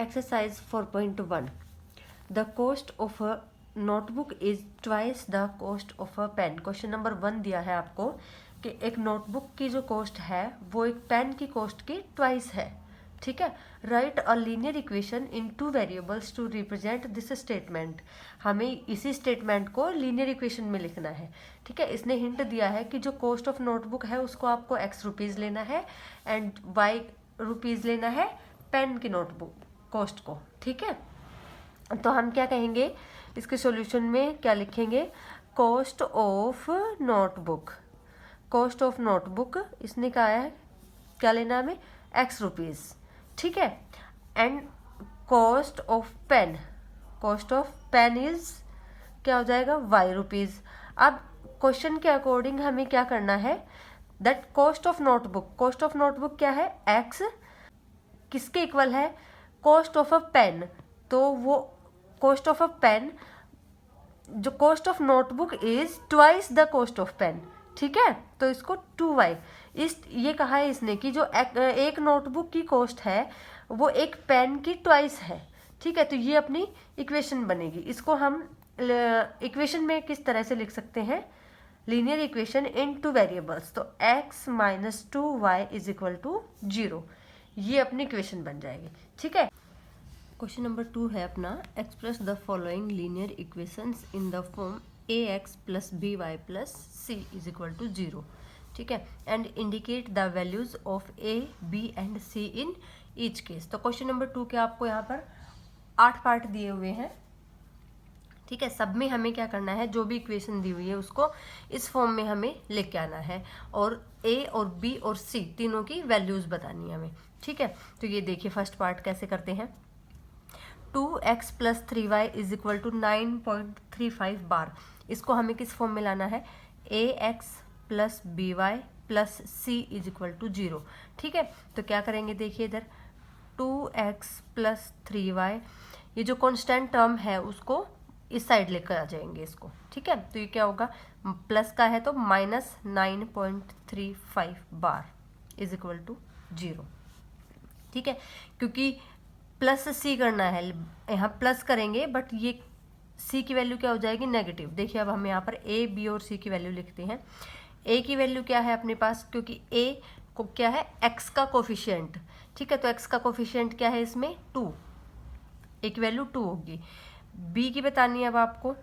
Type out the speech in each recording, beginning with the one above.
Exercise 4.1. The cost of a notebook is twice the cost of a pen. Question number 1 दिया है आपको कि एक नोटबुक की जो कॉस्ट है वो एक पेन की कॉस्ट की ट्वाइस है. ठीक है. Write a linear equation in two variables to represent this statement. हमें इसी स्टेटमेंट को लीनियर इक्वेशन में लिखना है. ठीक है. इसने हिंट दिया है कि जो कॉस्ट ऑफ नोटबुक है उसको आपको x रुपीज़ लेना है एंड y रुपीज़ लेना है पेन की नोटबुक कॉस्ट को. ठीक है. तो हम क्या कहेंगे इसके सॉल्यूशन में, क्या लिखेंगे? Cost of notebook. Cost of notebook इसने कहा है क्या लेना हमें? x rupees. ठीक है. And cost of pen, cost of pen is क्या हो जाएगा? y rupees. अब क्वेश्चन के अकॉर्डिंग हमें क्या करना है? That cost of notebook, cost of notebook क्या है? x किसके इक्वल है? Cost of a pen. तो वो कॉस्ट ऑफ अ पेन, जो cost of notebook is twice the cost of pen. ठीक है. तो इसको 2y इस ये कहा है इसने कि जो एक नोटबुक की कॉस्ट है वो एक पेन की ट्वाइस है. ठीक है. तो ये अपनी इक्वेशन बनेगी. इसको हम इक्वेशन में किस तरह से लिख सकते हैं? Linear equation in two variables. तो x minus 2y is equal to 0. ये अपनी इक्वेशन बन जाएगी. ठीक है. क्वेश्चन नंबर 2 है अपना, express the following linear equations in the form ax plus by plus c is equal to 0. ठीक है. And indicate the values of a, b and c in each case. तो question number 2 के आपको यहाँ पर 8 part दिए हुए हैं. ठीक है. सब में हमें क्या करना है? जो भी इक्वेशन दी हुई है उसको इस फॉर्म में हमें लेके आना है और a और b और c तीनों की वैल्यूज बतानी है हमें. ठीक है. तो ये देखिए फर्स्ट पार्ट कैसे करते हैं. 2x plus 3y is equal to 9.35 bar. इसको हमें किस फॉर्म में लाना है? ax plus by plus c is equal to 0. ठीक है. तो क्या करेंगे? देखिए इधर 2x प्लस 3y, ये जो कॉन्स्टेंट टर्म है उसको इस साइड लेकर आ जाएंगे इसको. ठीक है. तो ये क्या होगा? प्लस का है तो minus 9.35 bar is equal to 0. ठीक है. क्योंकि प्लस सी करना है, यहाँ प्लस करेंगे बट ये सी की वैल्यू क्या हो जाएगी? नेगेटिव. देखिए अब हम यहाँ पर ए, बी और सी की वैल्यू लिखते हैं. ए की वैल्यू क्या है अपने पास? क्योंकि ए को क्या है? एक्स का कोफिशिएंट. ठीक है. तो एक्स का कोफिशिएंट क्या है इसमें? 2. ए की वैल्यू 2 होगी. बी की बतानी है अब आपको.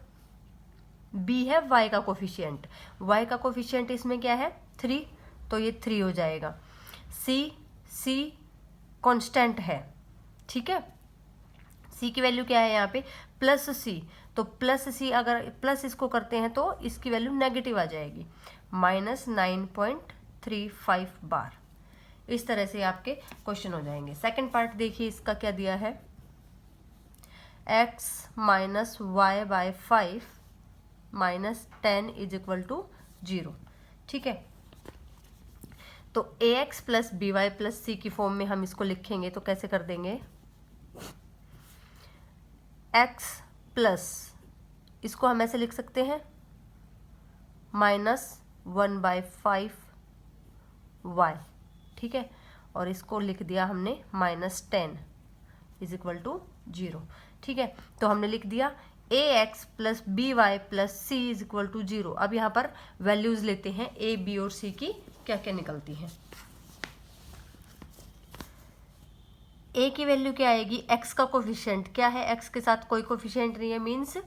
बी है वाई का कोफिशिएंट. वाई का कोफिशिएंट इसमें क्या है? 3. तो ये 3 हो जाएगा. सी कांस्टेंट है. ठीक है. सी की वैल्यू क्या है यहाँ पे? प्लस सी. तो प्लस सी अगर प्लस इसको करते हैं तो इसकी वैल्यू नेगेटिव आ जाएगी, माइनस 9.35 बार. इस तरह से आपके क्वेश्चन हो जाएंगे. सेकंड पार्ट देखिए इसका क्या दिया है. x minus y by 5 minus 10 is equal to 0. ठीक है. तो ax plus by plus c की फॉर्म में हम इसको लिखेंगे तो कैसे कर देंगे? x प्लस, इसको हम ऐसे लिख सकते हैं माइनस 1/5 y. ठीक है. और इसको लिख दिया हमने माइनस 10 इज इक्वल टू 0. ठीक है. तो हमने लिख दिया ax plus by plus c is equal to 0. अब यहाँ पर वैल्यूज लेते हैं a, b और c की क्या क्या निकलती हैं. a की वैल्यू क्या आएगी? x का कोफिशिएंट क्या है? x के साथ कोई कोफिशिएंट नहीं है, मीन्स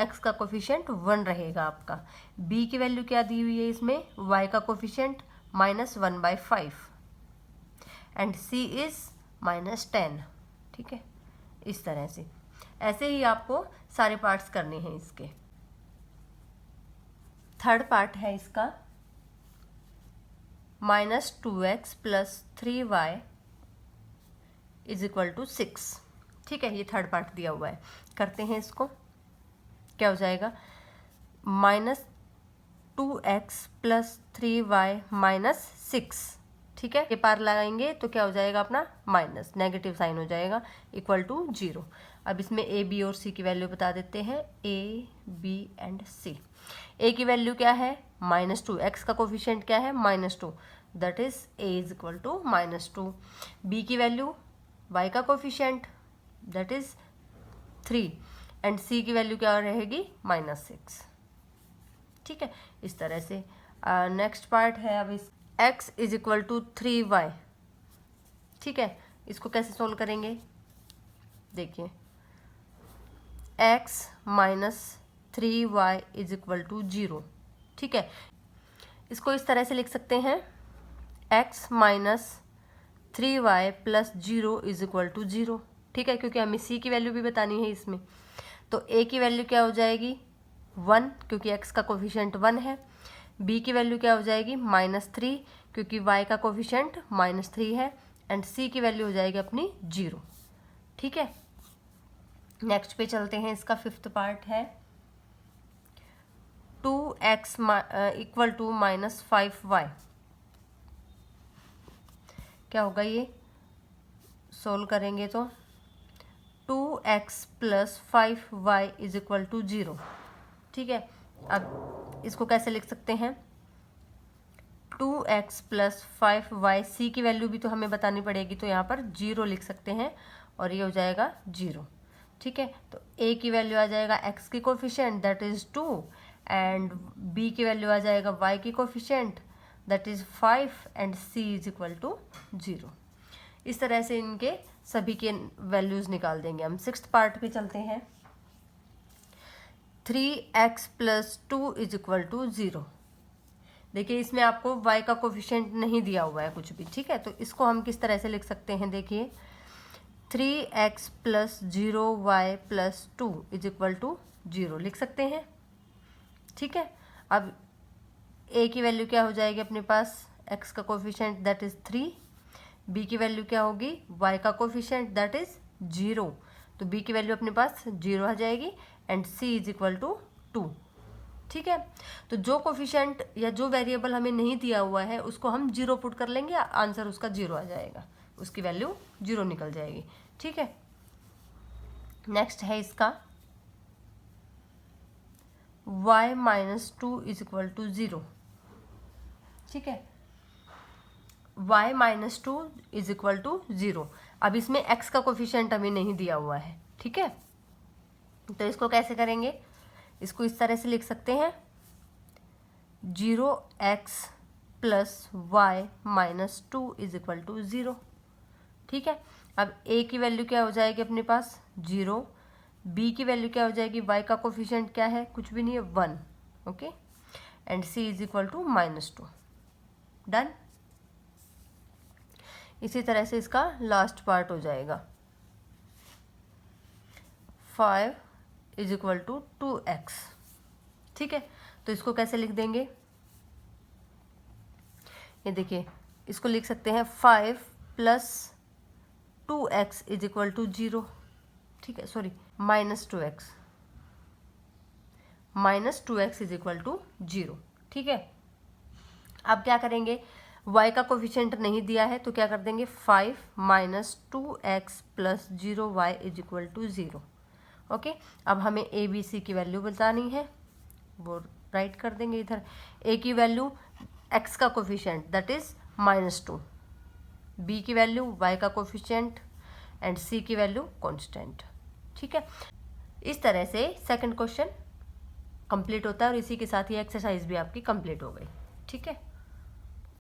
x का कोफिशिएंट 1 रहेगा आपका. b की वैल्यू क्या दी हुई है इसमें? y का coefficient minus 1/5 and c is minus 10. ठीक है. इस तरह से ऐसे ही आपको सारे पार्ट्स करने हैं इसके. थर्ड पार्ट है इसका, minus 2x plus 3y is equal to 6. ठीक है. ये थर्ड पार्ट दिया हुआ है. करते हैं इसको. क्या हो जाएगा? Minus 2x plus 3y minus 6. ठीक है. ये पार लगाएंगे तो क्या हो जाएगा अपना? माइनस, नेगेटिव साइन हो जाएगा, इक्वल टू 0. अब इसमें a, b और c की वैल्यू बता देते हैं. a, b and c. a की वैल्यू क्या है? माइनस 2. x का कोफिशिएंट क्या है? Minus 2. That is a is equal to minus 2. b की वैल्यू y का coefficient that is 3 and C की वैल्यू क्या रहेगी -6। ठीक है, इस तरह से। नेक्स्ट पार्ट है अब इस x is equal to 3y। ठीक है, इसको कैसे सोल्व करेंगे, देखिए x minus 3y is equal to 0। ठीक है, इसको इस तरह से लिख सकते हैं x माइनस 3y प्लस 0 इज इक्वल टू 0। ठीक है, क्योंकि हमें c की वैल्यू भी बतानी है इसमें। तो a की वैल्यू क्या हो जाएगी 1, क्योंकि x का कोफिशिएंट 1 है। b की वैल्यू क्या हो जाएगी -3, क्योंकि y का कोफिशिएंट -3 है। एंड c की वैल्यू हो जाएगी अपनी 0। ठीक है, नेक्स्ट पे चलते हैं। इसका 5th पार्ट है 2x इक्वल टू -5y। क्या होगा ये, सोल्व करेंगे तो 2x plus 5y is equal to 0। ठीक है, अब इसको कैसे लिख सकते हैं 2x प्लस 5y, सी की वैल्यू भी तो हमें बतानी पड़ेगी, तो यहाँ पर 0 लिख सकते हैं और ये हो जाएगा 0। ठीक है, तो a की वैल्यू आ जाएगा x की coefficient that is 2 and b की वैल्यू आ जाएगा y की coefficient that is 5 and c is equal to 0। इस तरह से इनके सभी के वैल्यूज निकाल देंगे हम। 6th पार्ट पे चलते हैं 3x plus 2 is equal to 0। देखिए इसमें आपको y का कोफिशिएंट नहीं दिया हुआ है कुछ भी। ठीक है, तो इसको हम किस तरह से लिख सकते हैं, देखिए 3x plus 0y plus 2 is equal to 0 लिख सकते हैं। ठीक है, अब a की वैल्यू क्या हो जाएगी अपने पास, x का कोफिशिएंट दैट इज 3, b की वैल्यू क्या होगी y का कोफिशिएंट दैट इज 0, तो b की वैल्यू अपने पास 0 आ जाएगी and c is equal to 2। ठीक है, तो जो कोफिशिएंट या जो वेरिएबल हमें नहीं दिया हुआ है उसको हम 0 पुट कर लेंगे, आंसर उसका 0 आ जाएगा, उसकी वैल्यू 0 निकल जाएगी। ठीक है, नेक्स्ट है इसका y minus 2 is equal to 0। ठीक है, y minus 2 is equal to 0। अब इसमें x का कोफिशिएंट हमें नहीं दिया हुआ है। ठीक है, तो इसको कैसे करेंगे, इसको इस तरह से लिख सकते हैं 0x plus y minus 2 is equal to 0। ठीक है, अब a की वैल्यू क्या हो जाएगी अपने पास 0, b की वैल्यू क्या हो जाएगी, y का कोफिशिएंट क्या है, कुछ भी नहीं है 1। Okay, and c is equal to -2। Done. इसी तरह से इसका लास्ट पार्ट हो जाएगा 5 इज इक्वल टू 2x। ठीक है, तो इसको कैसे लिख देंगे, ये देखिए इसको लिख सकते हैं 5 plus 2x is equal to 0। ठीक है, sorry -2x is equal to 0। ठीक है, अब क्या करेंगे, y का कोफिशिएंट नहीं दिया है तो क्या कर देंगे 5 minus 2x plus 0y is equal to 0। Okay, अब हमें a b c की वैल्यू बतानी है, वो राइट कर देंगे इधर। a की वैल्यू x का कोफिशिएंट दैट इज -2, b की वैल्यू y का कोफिशिएंट एंड c की वैल्यू कांस्टेंट। ठीक है, इस तरह से सेकंड क्वेश्चन कंप्लीट होता है और इसी के साथ ही एक्सरसाइज भी आपकी कंप्लीट हो गई। ठीक है।